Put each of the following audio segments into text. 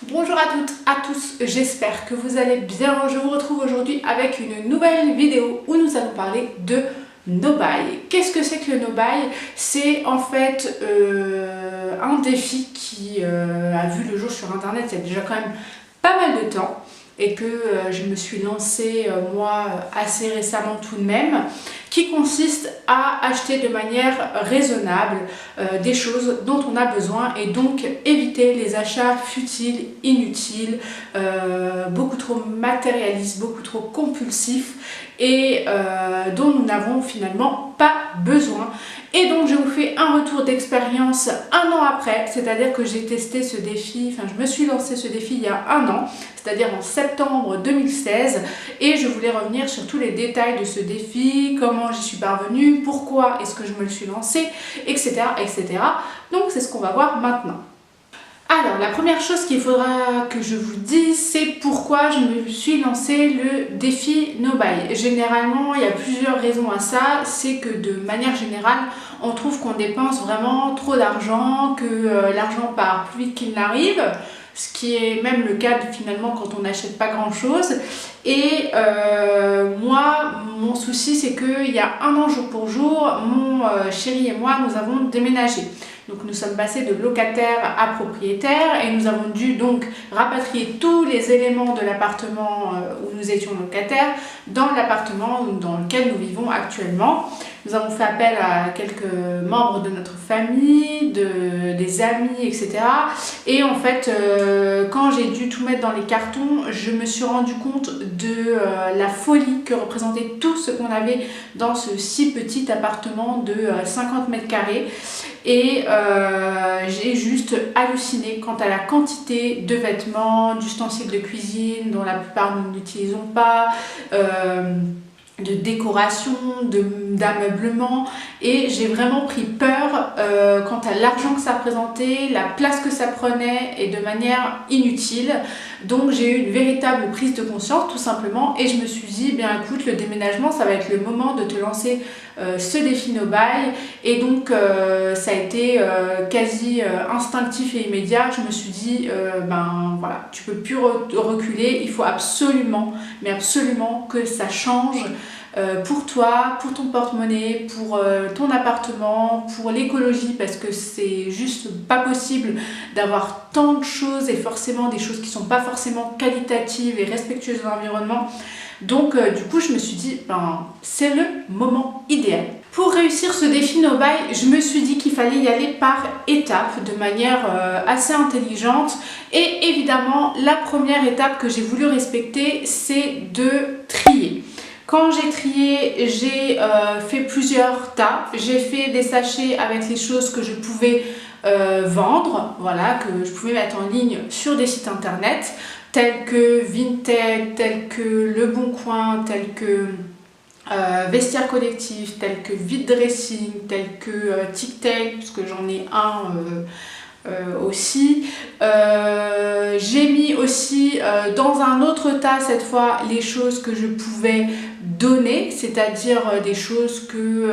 Bonjour à toutes, à tous, j'espère que vous allez bien. Je vous retrouve aujourd'hui avec une nouvelle vidéo où nous allons parler de no-buy. Qu'est-ce que c'est que le no-buy? C'est en fait un défi qui a vu le jour sur internet il y a déjà quand même pas mal de temps et que je me suis lancée moi assez récemment tout de même, qui consiste à acheter de manière raisonnable des choses dont on a besoin et donc éviter les achats futiles, inutiles, beaucoup trop matérialistes, beaucoup trop compulsifs et dont nous n'avons finalement pas besoin. Et donc je vous fais un retour d'expérience un an après, c'est-à-dire que j'ai testé ce défi, je me suis lancé ce défi il y a un an, c'est-à-dire en septembre 2016, et je voulais revenir sur tous les détails de ce défi, comment j'y suis parvenue, pourquoi est-ce que je me le suis lancé, etc. etc. Donc c'est ce qu'on va voir maintenant. Alors, la première chose qu'il faudra que je vous dise, c'est pourquoi je me suis lancé le défi no-buy. Généralement, il y a plusieurs raisons à ça. C'est que de manière générale, on trouve qu'on dépense vraiment trop d'argent, que l'argent part plus vite qu'il n'arrive, ce qui est même le cas finalement quand on n'achète pas grand chose. Et moi, mon souci, c'est qu'il y a un an jour pour jour, mon chéri et moi, nous avons déménagé. Donc nous sommes passés de locataire à propriétaire et nous avons dû donc rapatrier tous les éléments de l'appartement où nous étions locataires dans l'appartement dans lequel nous vivons actuellement. Nous avons fait appel à quelques membres de notre famille, des amis, etc. Et en fait, quand j'ai dû tout mettre dans les cartons, je me suis rendu compte de la folie que représentait tout ce qu'on avait dans ce si petit appartement de 50 mètres carrés. Et j'ai juste halluciné quant à la quantité de vêtements, d'ustensiles de cuisine dont la plupart nous n'utilisons pas, de décoration, d'ameublement, et j'ai vraiment pris peur quant à l'argent que ça représentait, la place que ça prenait et de manière inutile. Donc j'ai eu une véritable prise de conscience tout simplement et je me suis dit, bien écoute, le déménagement ça va être le moment de te lancer ce défi no-buy. Et donc ça a été quasi instinctif et immédiat. Je me suis dit, ben voilà, tu peux plus reculer, il faut absolument, mais absolument que ça change pour toi, pour ton porte-monnaie, pour ton appartement, pour l'écologie, parce que c'est juste pas possible d'avoir tant de choses et forcément des choses qui sont pas forcément qualitatives et respectueuses de l'environnement. Donc du coup je me suis dit, ben, c'est le moment idéal. Pour réussir ce défi no-buy, je me suis dit qu'il fallait y aller par étapes de manière assez intelligente. Et évidemment, la première étape que j'ai voulu respecter, c'est de trier. Quand j'ai trié, j'ai fait plusieurs tas. J'ai fait des sachets avec les choses que je pouvais vendre, voilà, que je pouvais mettre en ligne sur des sites internet, tels que Vinted, tels que Le Bon Coin, tels que Vestiaire Collectif, tels que Vide Dressing, tels que TikTok, parce que j'en ai un aussi. J'ai mis aussi dans un autre tas cette fois les choses que je pouvais donner, c'est-à-dire des choses que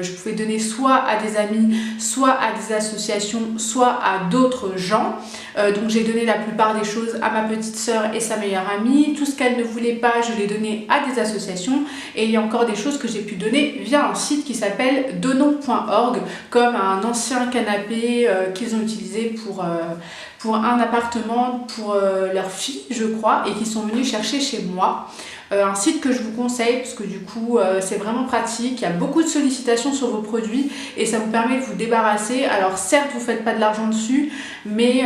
je pouvais donner soit à des amis, soit à des associations, soit à d'autres gens. Donc j'ai donné la plupart des choses à ma petite sœur et sa meilleure amie. Tout ce qu'elle ne voulait pas, je l'ai donné à des associations. Et il y a encore des choses que j'ai pu donner via un site qui s'appelle donnons.org, comme un ancien canapé qu'ils ont utilisé pour un appartement pour leur fille, je crois, et qui sont venus chercher chez moi. Un site que je vous conseille parce que du coup c'est vraiment pratique, il y a beaucoup de sollicitations sur vos produits et ça vous permet de vous débarrasser. Alors certes vous ne faites pas de l'argent dessus, mais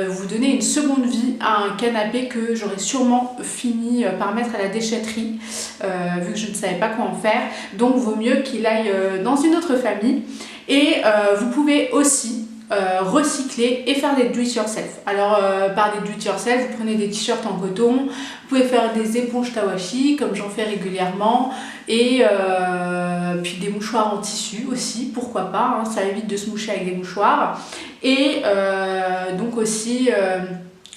vous donnez une seconde vie à un canapé que j'aurais sûrement fini par mettre à la déchetterie vu que je ne savais pas quoi en faire. Donc vaut mieux qu'il aille dans une autre famille. Et vous pouvez aussi recycler et faire des do-it-yourself. Alors par des do-it-yourself, vous prenez des t-shirts en coton, vous pouvez faire des éponges tawashi comme j'en fais régulièrement et puis des mouchoirs en tissu aussi, pourquoi pas, hein, ça évite de se moucher avec des mouchoirs. Et donc aussi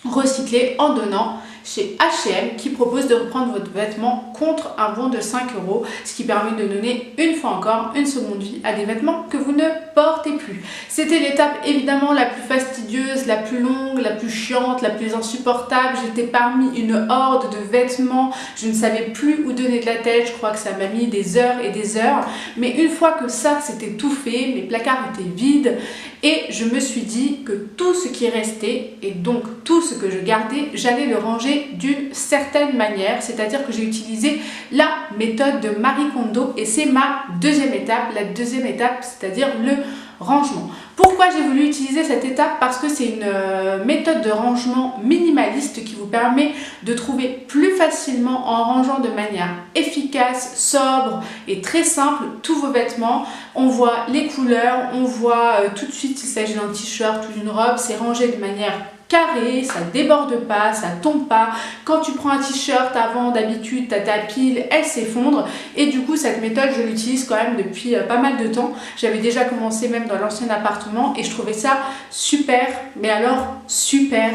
recycler en donnant chez H&M qui propose de reprendre votre vêtement contre un bon de 5 €, ce qui permet de donner une fois encore une seconde vie à des vêtements que vous ne portez plus. C'était l'étape évidemment la plus fastidieuse, la plus longue, la plus chiante, la plus insupportable. J'étais parmi une horde de vêtements, je ne savais plus où donner de la tête, je crois que ça m'a mis des heures et des heures. Mais une fois que ça c'était tout fait, mes placards étaient vides et je me suis dit que tout ce qui restait et donc tout ce que je gardais, j'allais le ranger d'une certaine manière, c'est-à-dire que j'ai utilisé la méthode de Marie Kondo et c'est ma deuxième étape, la deuxième étape, c'est-à-dire le rangement. Pourquoi j'ai voulu utiliser cette étape? Parce que c'est une méthode de rangement minimaliste qui vous permet de trouver plus facilement en rangeant de manière efficace, sobre et très simple tous vos vêtements. On voit les couleurs, on voit tout de suite s'il s'agit d'un t-shirt ou d'une robe, c'est rangé de manière carré, ça déborde pas, ça tombe pas. Quand tu prends un t-shirt avant, d'habitude, tu as ta pile, elle s'effondre. Et du coup, cette méthode, je l'utilise quand même depuis pas mal de temps. J'avais déjà commencé même dans l'ancien appartement et je trouvais ça super, mais alors super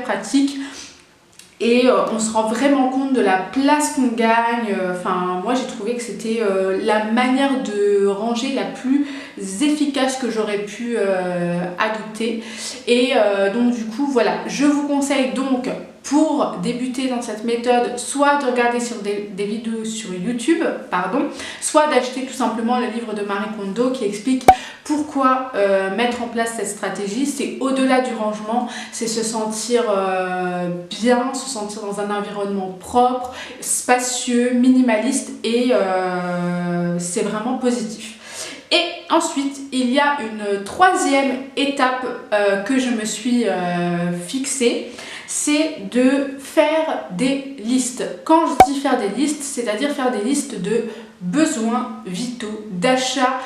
pratique. Et on se rend vraiment compte de la place qu'on gagne. Enfin, moi j'ai trouvé que c'était la manière de ranger la plus efficace que j'aurais pu adopter. Et donc du coup voilà, je vous conseille donc pour débuter dans cette méthode, soit de regarder sur des vidéos sur YouTube, soit d'acheter tout simplement le livre de Marie Kondo qui explique pourquoi mettre en place cette stratégie. C'est au-delà du rangement, c'est se sentir bien, se sentir dans un environnement propre, spacieux, minimaliste et c'est vraiment positif. Et ensuite, il y a une troisième étape que je me suis fixée, c'est de faire des listes. Quand je dis faire des listes, c'est-à-dire faire des listes de besoins vitaux, d'achats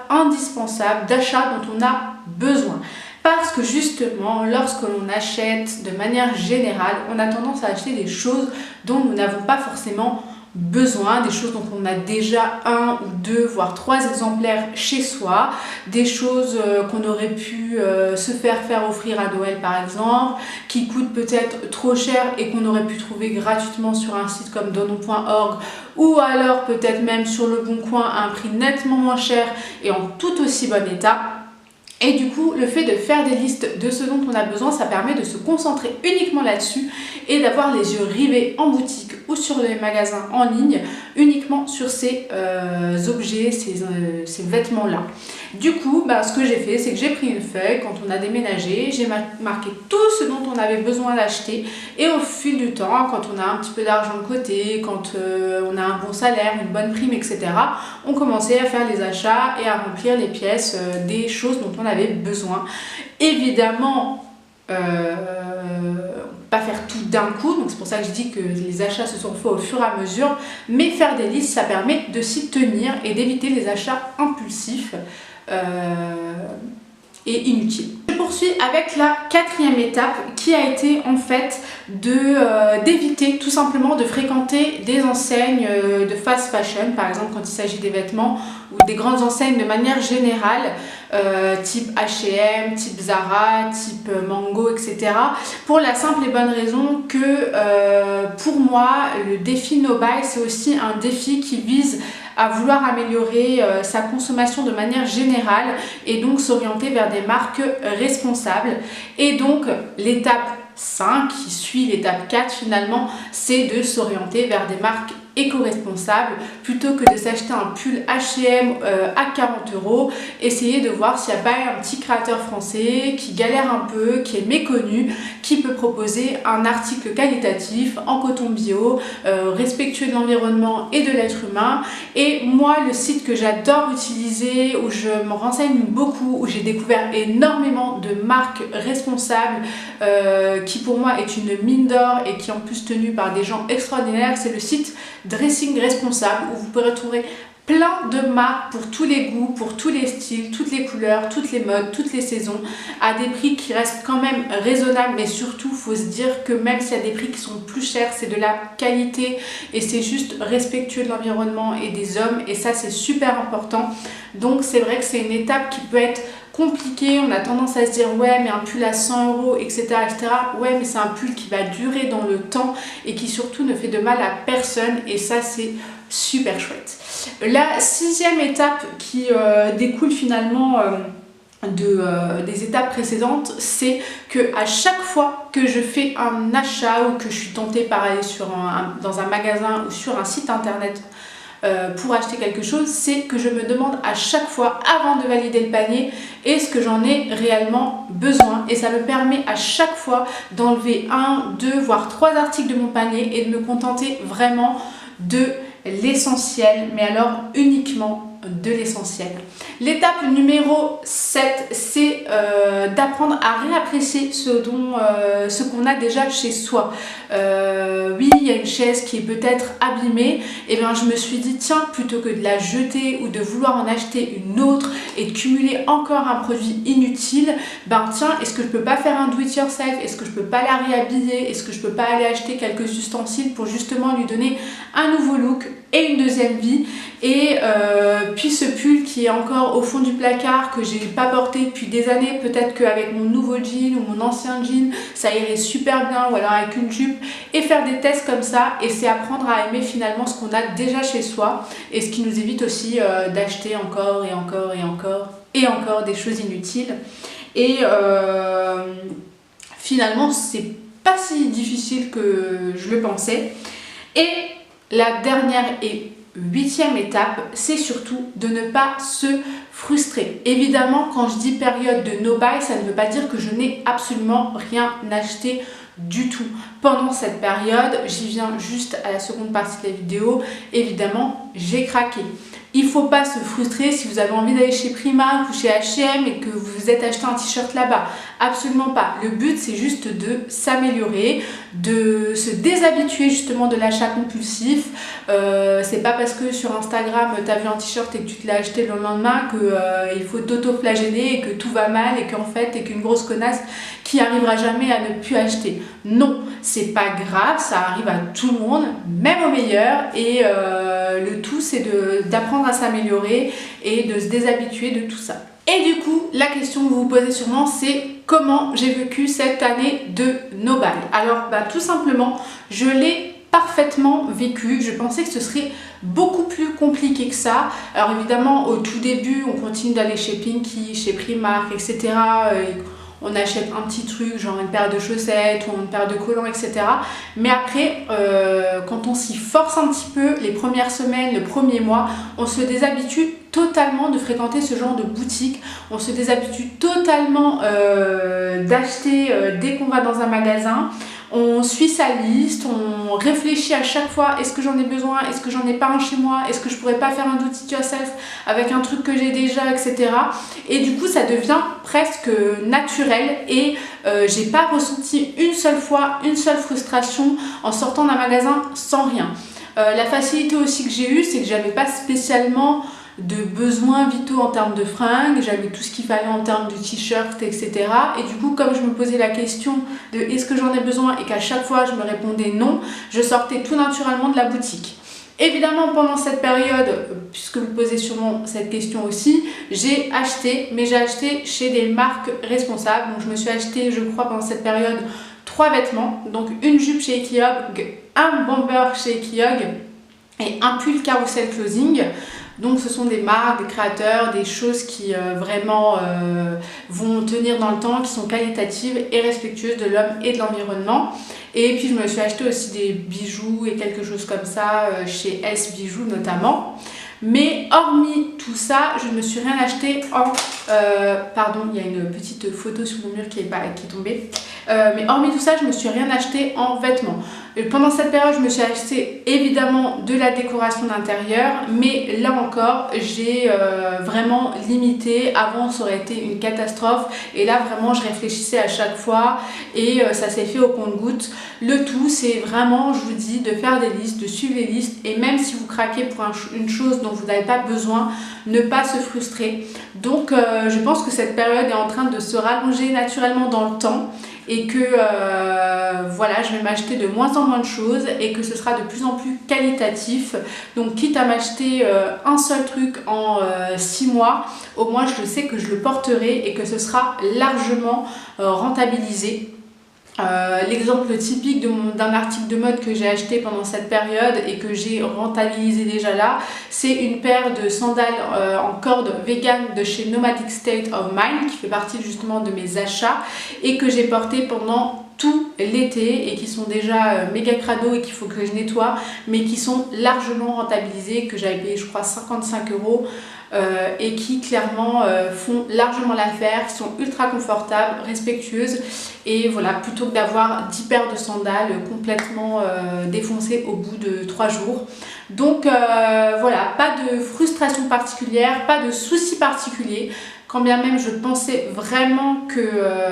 indispensables, d'achats dont on a besoin. Parce que justement, lorsque l'on achète de manière générale, on a tendance à acheter des choses dont nous n'avons pas forcément besoin, des choses dont on a déjà un ou deux voire 3 exemplaires chez soi, des choses qu'on aurait pu se faire offrir à Noël par exemple, qui coûtent peut-être trop cher et qu'on aurait pu trouver gratuitement sur un site comme donon.org ou alors peut-être même sur Le Bon Coin à un prix nettement moins cher et en tout aussi bon état. Et du coup, le fait de faire des listes de ce dont on a besoin, ça permet de se concentrer uniquement là-dessus et d'avoir les yeux rivés en boutique ou sur les magasins en ligne, uniquement sur ces objets, ces vêtements-là. Du coup, ce que j'ai fait, c'est que j'ai pris une feuille quand on a déménagé, j'ai marqué tout ce dont on avait besoin d'acheter et au fil du temps, quand on a un petit peu d'argent de côté, quand on a un bon salaire, une bonne prime, etc., on commençait à faire les achats et à remplir les pièces des choses dont on avait besoin. Évidemment, pas faire tout d'un coup, donc c'est pour ça que je dis que les achats se sont faits au fur et à mesure, mais faire des listes, ça permet de s'y tenir et d'éviter les achats impulsifs et inutiles. Je poursuis avec la quatrième étape qui a été en fait d'éviter tout simplement de fréquenter des enseignes de fast fashion, par exemple quand il s'agit des vêtements ou des grandes enseignes de manière générale, type H&M, type Zara, type Mango, etc. Pour la simple et bonne raison que pour moi, le défi No Buy, c'est aussi un défi qui vise à vouloir améliorer sa consommation de manière générale et donc s'orienter vers des marques responsables. Et donc l'étape 5 qui suit l'étape 4 finalement, c'est de s'orienter vers des marques éco-responsables plutôt que de s'acheter un pull H&M à 40 €. Essayez de voir s'il n'y a pas un petit créateur français qui galère un peu, qui est méconnu, qui peut proposer un article qualitatif en coton bio, respectueux de l'environnement et de l'être humain. Et moi, le site que j'adore utiliser, où je me renseigne beaucoup, où j'ai découvert énormément de marques responsables, qui pour moi est une mine d'or et qui est en plus tenue par des gens extraordinaires, c'est le site Dressing Responsable où vous pourrez retrouver plein de marques pour tous les goûts, pour tous les styles, toutes les couleurs, toutes les modes, toutes les saisons, à des prix qui restent quand même raisonnables, mais surtout il faut se dire que même s'il y a des prix qui sont plus chers, c'est de la qualité et c'est juste respectueux de l'environnement et des hommes et ça c'est super important. Donc c'est vrai que c'est une étape qui peut être compliqué. On a tendance à se dire ouais mais un pull à 100 €, etc., etc. Ouais mais c'est un pull qui va durer dans le temps et qui surtout ne fait de mal à personne, et ça c'est super chouette. La 6e étape qui découle finalement des étapes précédentes, c'est que à chaque fois que je fais un achat ou que je suis tentée par aller dans un magasin ou sur un site internet pour acheter quelque chose, c'est que je me demande à chaque fois avant de valider le panier, est-ce que j'en ai réellement besoin, et ça me permet à chaque fois d'enlever 1, 2 voire 3 articles de mon panier et de me contenter vraiment de l'essentiel, mais alors uniquement de l'essentiel. L'étape numéro 7, c'est d'apprendre à réapprécier ce qu'on a déjà chez soi. Oui, il y a une chaise qui est peut-être abîmée, et bien je me suis dit tiens, plutôt que de la jeter ou de vouloir en acheter une autre et de cumuler encore un produit inutile, ben tiens, est-ce que je peux pas faire un do it yourself, est-ce que je peux pas la réhabiller, est-ce que je peux pas aller acheter quelques ustensiles pour justement lui donner un nouveau look et une deuxième vie. Et puis ce pull qui est encore au fond du placard, que j'ai pas porté depuis des années, peut-être qu'avec mon nouveau jean ou mon ancien jean ça irait super bien, ou alors avec une jupe, et faire des tests comme ça. Et c'est apprendre à aimer finalement ce qu'on a déjà chez soi, et ce qui nous évite aussi d'acheter encore et encore et encore et encore des choses inutiles. Et finalement c'est pas si difficile que je le pensais. Et la dernière et 8e étape, c'est surtout de ne pas se frustrer. Évidemment, quand je dis période de no buy, ça ne veut pas dire que je n'ai absolument rien acheté du tout. Pendant cette période, j'y viens juste à la seconde partie de la vidéo, évidemment, j'ai craqué. Il ne faut pas se frustrer si vous avez envie d'aller chez Primark ou chez H&M et que vous vous êtes acheté un t-shirt là-bas. Absolument pas. Le but, c'est juste de s'améliorer, de se déshabituer justement de l'achat compulsif. C'est pas parce que sur Instagram, tu as vu un t-shirt et que tu te l'as acheté le lendemain qu'il faut t'auto-flageller et que tout va mal et qu'en fait, t'es qu'une grosse connasse qui arrivera jamais à ne plus acheter. Non, c'est pas grave, ça arrive à tout le monde, même aux meilleurs, et le tout c'est d'apprendre à s'améliorer et de se déshabituer de tout ça. Et du coup, la question que vous vous posez sûrement, c'est comment j'ai vécu cette année de no buy. Alors tout simplement, je l'ai parfaitement vécu. Je pensais que ce serait beaucoup plus compliqué que ça. Alors évidemment, au tout début, on continue d'aller chez Pinky, chez Primark, etc. On achète un petit truc, genre une paire de chaussettes ou une paire de collants, etc. Mais après, quand on s'y force un petit peu, les premières semaines, le premier mois, on se déshabitue totalement de fréquenter ce genre de boutique. On se déshabitue totalement d'acheter dès qu'on va dans un magasin. On suit sa liste, on réfléchit à chaque fois, est-ce que j'en ai besoin, est-ce que j'en ai pas un chez moi, est-ce que je pourrais pas faire un do it yourself avec un truc que j'ai déjà, etc. Et du coup ça devient presque naturel, et j'ai pas ressenti une seule fois une seule frustration en sortant d'un magasin sans rien. La facilité aussi que j'ai eue, c'est que j'avais pas spécialement de besoins vitaux en termes de fringues, j'avais tout ce qu'il fallait en termes de t-shirt, etc. Et du coup, comme je me posais la question de est-ce que j'en ai besoin et qu'à chaque fois je me répondais non, je sortais tout naturellement de la boutique. Évidemment, pendant cette période, puisque vous posez sûrement cette question aussi, j'ai acheté, mais j'ai acheté chez des marques responsables. Donc je me suis acheté, je crois, pendant cette période 3 vêtements, donc une jupe chez Ekiog, un bomber chez Ekiog et un pull Carousel Clothing. Donc ce sont des marques, des créateurs, des choses qui vraiment vont tenir dans le temps, qui sont qualitatives et respectueuses de l'homme et de l'environnement. Et puis je me suis acheté aussi des bijoux et quelque chose comme ça chez S Bijoux notamment. Mais hormis tout ça, je ne me suis rien acheté en... pardon, il y a une petite photo sur mon mur qui est tombée. Mais hormis tout ça, je ne me suis rien acheté en vêtements. Pendant cette période, je me suis acheté évidemment de la décoration d'intérieur, mais là encore, j'ai vraiment limité. Avant, ça aurait été une catastrophe, et là vraiment, je réfléchissais à chaque fois, et ça s'est fait au compte-gouttes. Le tout, c'est vraiment, je vous dis, de faire des listes, de suivre les listes, et même si vous craquez pour une chose dont vous n'avez pas besoin, ne pas se frustrer. Donc, je pense que cette période est en train de se rallonger naturellement dans le temps. et que voilà, je vais m'acheter de moins en moins de choses et que ce sera de plus en plus qualitatif. Donc quitte à m'acheter un seul truc en 6 mois, au moins je sais que je le porterai et que ce sera largement rentabilisé. L'exemple typique d'un article de mode que j'ai acheté pendant cette période et que j'ai rentabilisé déjà là, c'est une paire de sandales en corde vegan de chez Nomadic State of Mind qui fait partie justement de mes achats et que j'ai porté pendant tout l'été et qui sont déjà méga crado et qu'il faut que je nettoie, mais qui sont largement rentabilisés, que j'avais payé je crois 55 € et qui clairement font largement l'affaire, qui sont ultra confortables, respectueuses et voilà, plutôt que d'avoir 10 paires de sandales complètement défoncées au bout de 3 jours. Donc voilà, pas de frustration particulière, pas de soucis particuliers. Quand bien même je pensais vraiment que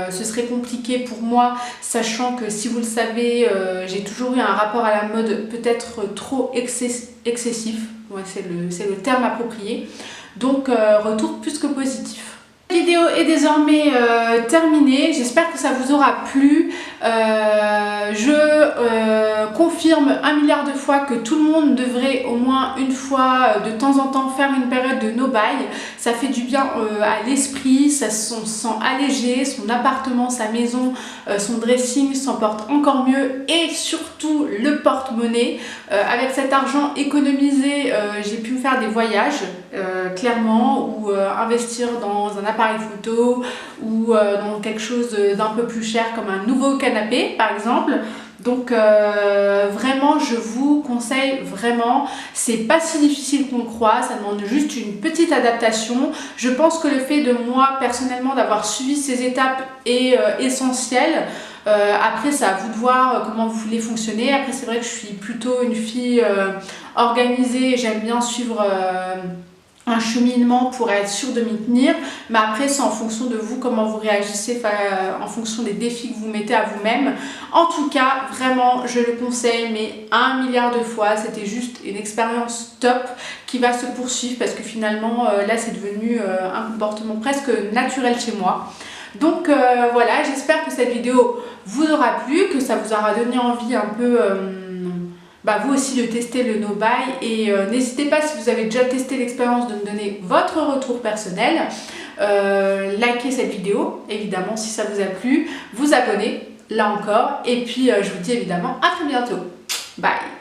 ce serait compliqué pour moi, sachant que si vous le savez, j'ai toujours eu un rapport à la mode peut-être trop excessif, ouais, c'est le terme approprié, donc retour plus que positif. La vidéo est désormais terminée, j'espère que ça vous aura plu. Je confirme 1 milliard de fois que tout le monde devrait au moins une fois de temps en temps faire une période de no-buy. Ça fait du bien à l'esprit, ça se sent allégé, son appartement, sa maison, son dressing s'en porte encore mieux et surtout le porte-monnaie. Avec cet argent économisé, j'ai pu me faire des voyages clairement ou investir dans un appareil photo ou dans quelque chose d'un peu plus cher comme un nouveau canapé par exemple. Donc vraiment je vous conseille vraiment, c'est pas si difficile qu'on le croit, ça demande juste une petite adaptation. Je pense que le fait de moi personnellement d'avoir suivi ces étapes est essentiel. Après c'est à vous de voir comment vous voulez fonctionner. Après c'est vrai que je suis plutôt une fille organisée, j'aime bien suivre un cheminement pour être sûr de m'y tenir, mais après c'est en fonction de vous comment vous réagissez, en fonction des défis que vous mettez à vous-même. En tout cas vraiment je le conseille, mais 1 milliard de fois, c'était juste une expérience top qui va se poursuivre parce que finalement là c'est devenu un comportement presque naturel chez moi. Donc voilà, j'espère que cette vidéo vous aura plu, que ça vous aura donné envie un peu vous aussi de tester le no-buy et n'hésitez pas si vous avez déjà testé l'expérience de me donner votre retour personnel. Likez cette vidéo évidemment si ça vous a plu, vous abonner là encore et puis je vous dis évidemment à très bientôt. Bye.